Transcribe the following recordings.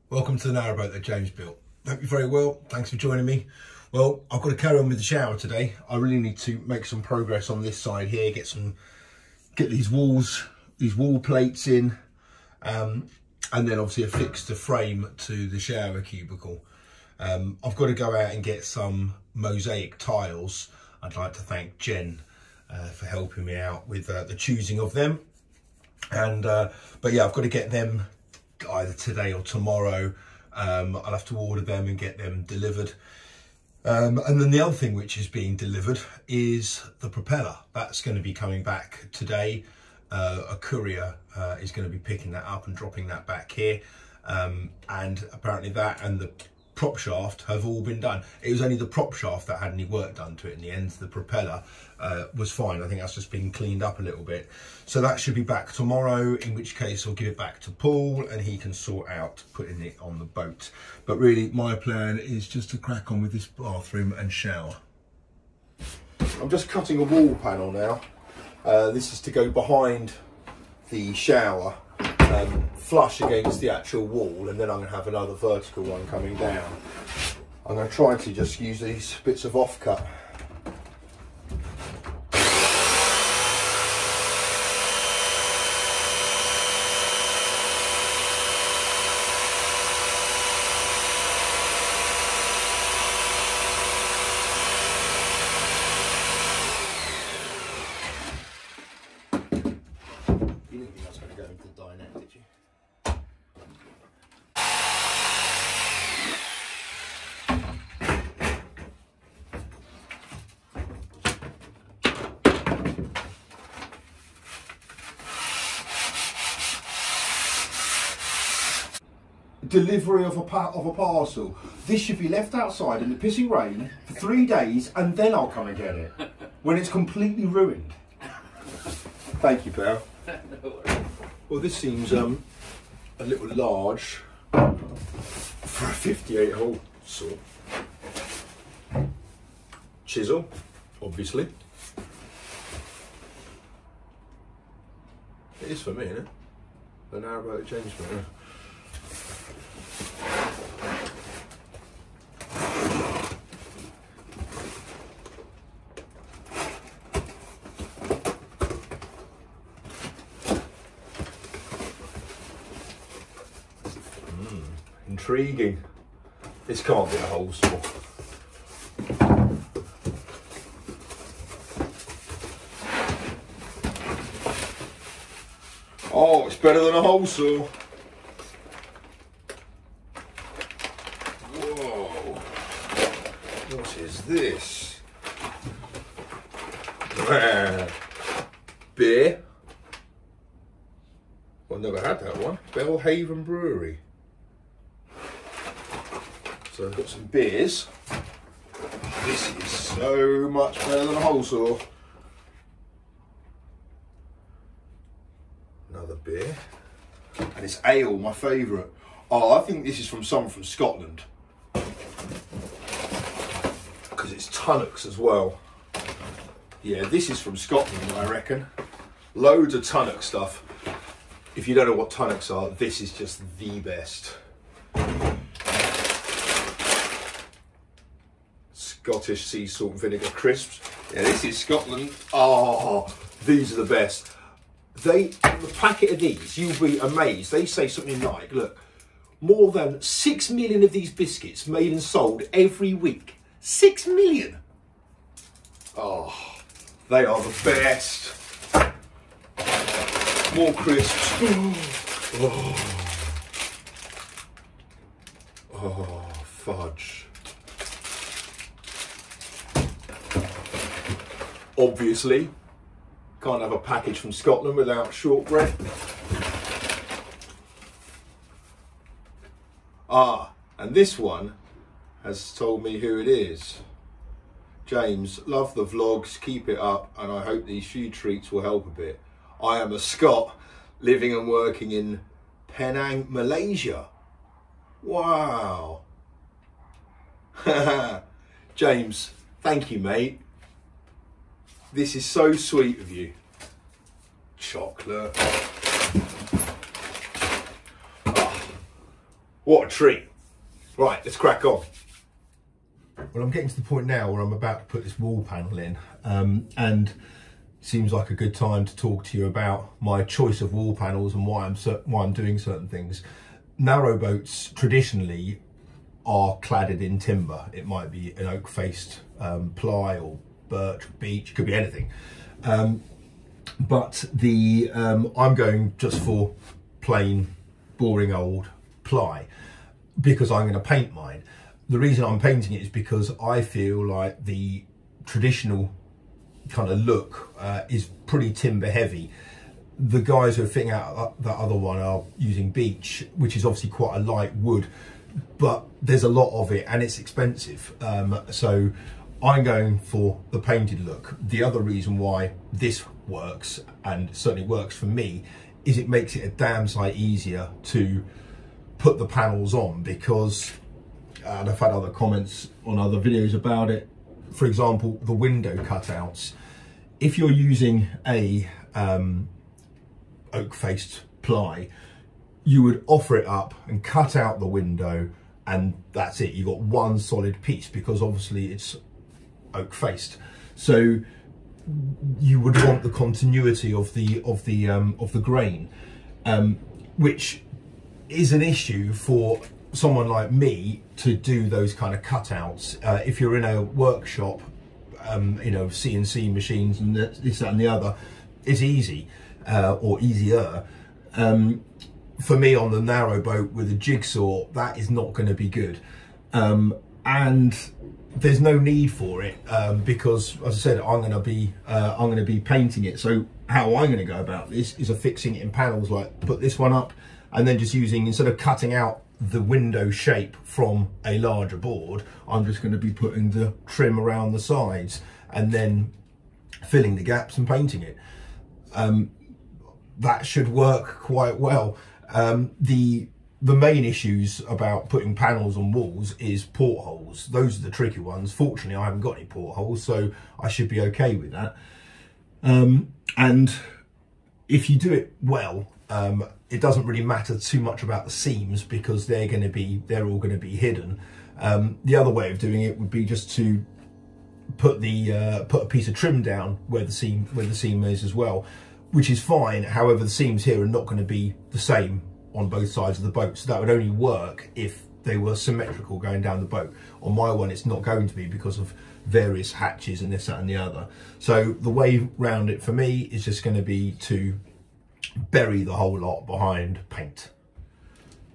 Welcome to the narrowboat that James built. Hope you're very well. Thanks for joining me. Well, I've got to carry on with the shower today. I really need to make some progress on this side here, get these wall plates in, and then obviously affix the frame to the shower cubicle. I've got to go out and get some mosaic tiles. I'd like to thank Jen for helping me out with the choosing of them. But yeah, I've got to get them either today or tomorrow. I'll have to order them and get them delivered. And then the other thing which is being delivered is the propeller. That's going to be coming back today. A courier is going to be picking that up and dropping that back here. And apparently that and the prop shaft have all been done. It was only the prop shaft that had any work done to it in the end. The propeller was fine. I think that's just been cleaned up a little bit. So that should be back tomorrow, in which case I'll give it back to Paul and he can sort out putting it on the boat. But really my plan is just to crack on with this bathroom and shower. I'm just cutting a wall panel now. This is to go behind the shower, flush against the actual wall, and then I'm going to have another vertical one coming down. I'm going to try to just use these bits of offcut. You didn't think I was going to go into the dinette, did you? Delivery of a parcel. This should be left outside in the pissing rain for 3 days and then I'll come and get it when it's completely ruined. Thank you, pal. No worries. Well, this seems a little large for a 58 hole saw. Chisel, obviously. It is for me, isn't it? The narrowboat James built. Intriguing. This can't be a hole saw. Oh, it's better than a hole saw. Whoa. What is this? Beer. I've never had that one. Bellhaven Brewery. So I've got some beers. This is so much better than a hole saw. Another beer. And it's ale, my favourite. Oh, I think this is from someone from Scotland. Because it's tunnocks as well. Yeah, this is from Scotland, I reckon. Loads of tunnock stuff. If you don't know what tunnocks are, this is just the best. Scottish sea salt and vinegar crisps. Yeah, this is Scotland. Oh, these are the best. The packet of these, you'll be amazed. They say something like, look, more than 6 million of these biscuits made and sold every week. 6 million. Oh, they are the best. More crisps. Oh, fudge. Obviously, can't have a package from Scotland without shortbread. Ah, and this one has told me who it is. James, love the vlogs, keep it up, and I hope these few treats will help a bit. I am a Scot living and working in Penang, Malaysia. Wow. James, thank you, mate. This is so sweet of you. Chocolate. Oh, What a treat. Right, let's crack on. Well, I'm getting to the point now where I'm about to put this wall panel in, and seems like a good time to talk to you about my choice of wall panels and why I'm doing certain things. Narrowboats traditionally are cladded in timber. It might be an oak-faced ply or birch, beech, could be anything. But I'm going just for plain, boring old ply because I'm going to paint mine. The reason I'm painting it is because I feel like the traditional kind of look is pretty timber heavy. The guys who are fitting out that other one are using beech, which is obviously quite a light wood, but there's a lot of it and it's expensive. So I'm going for the painted look. The other reason why this works, and certainly works for me, is it makes it a damn sight easier to put the panels on, because and I've had other comments on other videos about it. For example, the window cutouts. If you're using a oak-faced ply, you would offer it up and cut out the window, and that's it. You've got one solid piece, because obviously it's oak-faced. So you would want the continuity of the grain, which is an issue for someone like me to do those kind of cutouts. If you're in a workshop, you know, CNC machines and this, that and the other, it's easy, or easier. For me on the narrowboat with a jigsaw, that is not going to be good. And there's no need for it, because as I said, I'm going to be painting it. So how I'm going to go about this is affixing it in panels, like put this one up and then just using, instead of cutting out the window shape from a larger board, I'm just going to be putting the trim around the sides and then filling the gaps and painting it. That should work quite well. The main issues about putting panels on walls is portholes. Those are the tricky ones. Fortunately, I haven't got any portholes, so I should be okay with that. And if you do it well, it doesn't really matter too much about the seams, because they're all going to be hidden. The other way of doing it would be just to put a piece of trim down where the seam is as well, which is fine. However, the seams here are not going to be the same on both sides of the boat, so that would only work if they were symmetrical going down the boat. On my one, it's not going to be, because of various hatches and this, that and the other. So the way round it for me is just going to be to bury the whole lot behind paint.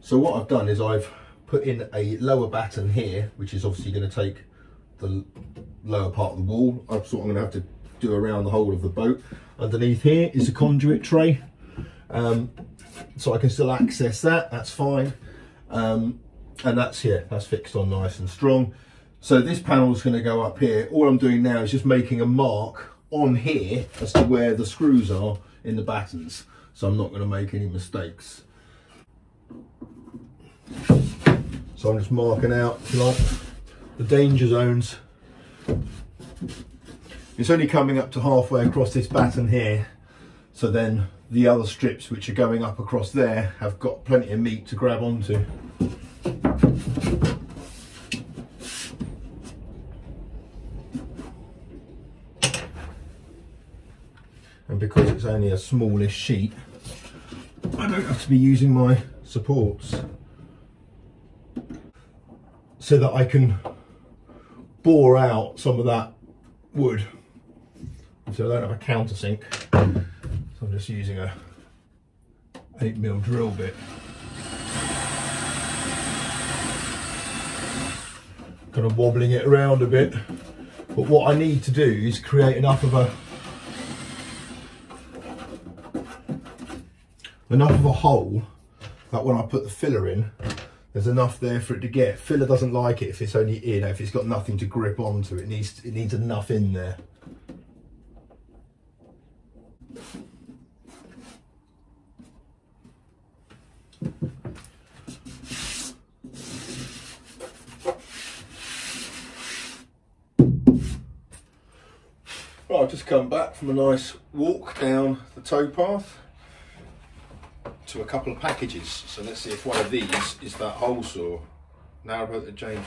So what I've done is I've put in a lower batten here, which is obviously going to take the lower part of the wall. That's what I'm going to have to do around the whole of the boat. Underneath here is a conduit tray, so I can still access that. That's fine, and that's fixed on nice and strong. So this panel is going to go up here. All I'm doing now is just making a mark on here as to where the screws are in the battens, so I'm not going to make any mistakes. So I'm just marking out, if you like, the danger zones. It's only coming up to halfway across this batten here, so then the other strips which are going up across there have got plenty of meat to grab onto. And because it's only a smallish sheet, I don't have to be using my supports, so that I can bore out some of that wood. So I don't have a countersink, so I'm just using a 8mm drill bit. Kind of wobbling it around a bit. But what I need to do is create enough of a hole that when I put the filler in, there's enough there for it to get. Filler doesn't like it if it's only, you know, if it's got nothing to grip onto. It needs enough in there. Right, I've just come back from a nice walk down the towpath to a couple of packages. So let's see if one of these is that hole saw. Narrowboat that James.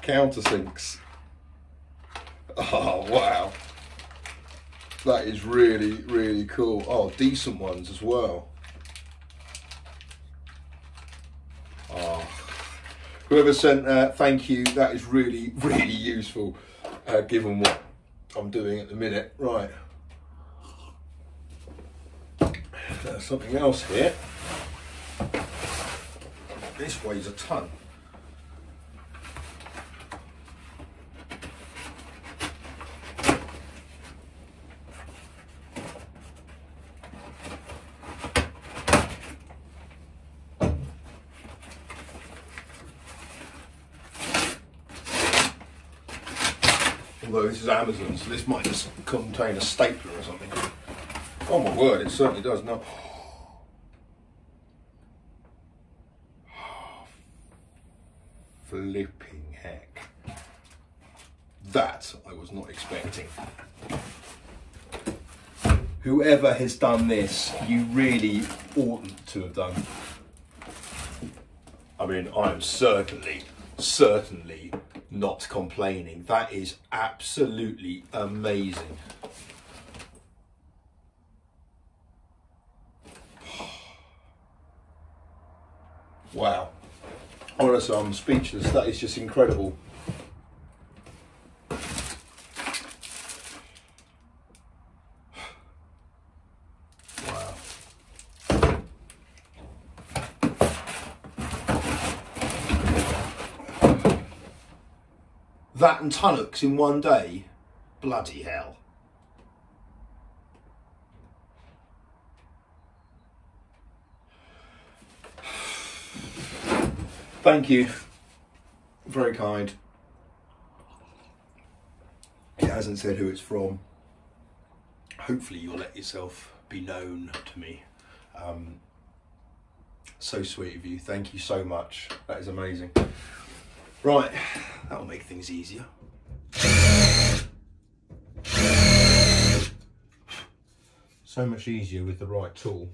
Countersinks. Oh wow, that is really, really cool. Oh, decent ones as well. Oh, whoever sent that, thank you. That is really, really useful, given what I'm doing at the minute. Right, there's something else here. This weighs a ton. Although this is Amazon, so this might just contain a stapler or something. Oh my word, it certainly does. No. Flipping heck. That I was not expecting. Whoever has done this, you really oughtn't to have done. I mean, I am certainly not complaining. That is absolutely amazing. Wow. Honestly, I'm speechless. That is just incredible. Wow. That and tunnocks in one day? Bloody hell. Thank you. Very kind. It hasn't said who it's from. Hopefully you'll let yourself be known to me. So sweet of you. Thank you so much. That is amazing. Right, that'll make things easier. So much easier with the right tool.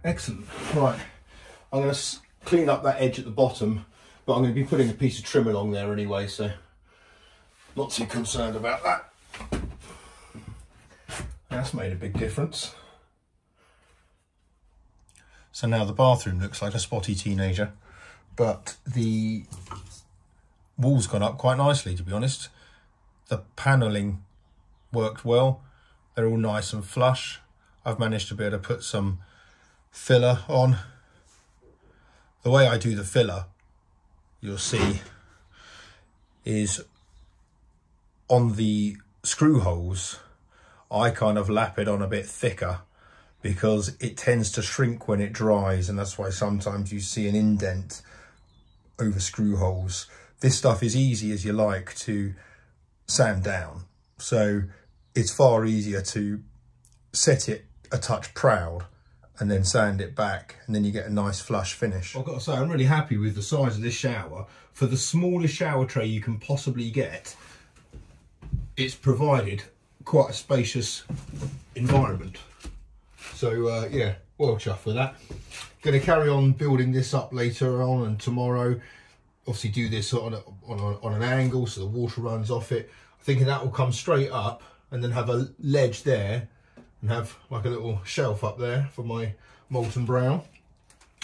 Excellent. Right, I'm going to clean up that edge at the bottom, but I'm going to be putting a piece of trim along there anyway, so not too concerned about that. That's made a big difference. So now the bathroom looks like a spotty teenager, but the wall's gone up quite nicely, to be honest. The panelling worked well. They're all nice and flush. I've managed to be able to put some filler on. The way I do the filler, you'll see, is on the screw holes, I kind of lap it on a bit thicker because it tends to shrink when it dries, and that's why sometimes you see an indent over screw holes. This stuff is easy as you like to sand down, so it's far easier to set it a touch proud and then sand it back, and then you get a nice flush finish. I've got to say, I'm really happy with the size of this shower. For the smallest shower tray you can possibly get, it's provided quite a spacious environment. So yeah, well chuffed with that. Going to carry on building this up later on and tomorrow. Obviously do this on an angle so the water runs off it. I'm thinking that will come straight up and then have a ledge there and have like a little shelf up there for my molten brown.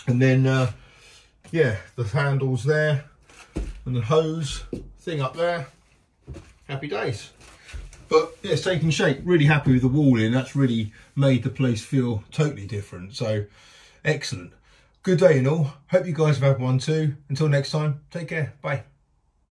And then, yeah, the handles there and the hose thing up there. Happy days. But yeah, it's taking shape. Really happy with the wall in. That's really made the place feel totally different. So excellent. Good day and all. Hope you guys have had one too. Until next time, take care. Bye.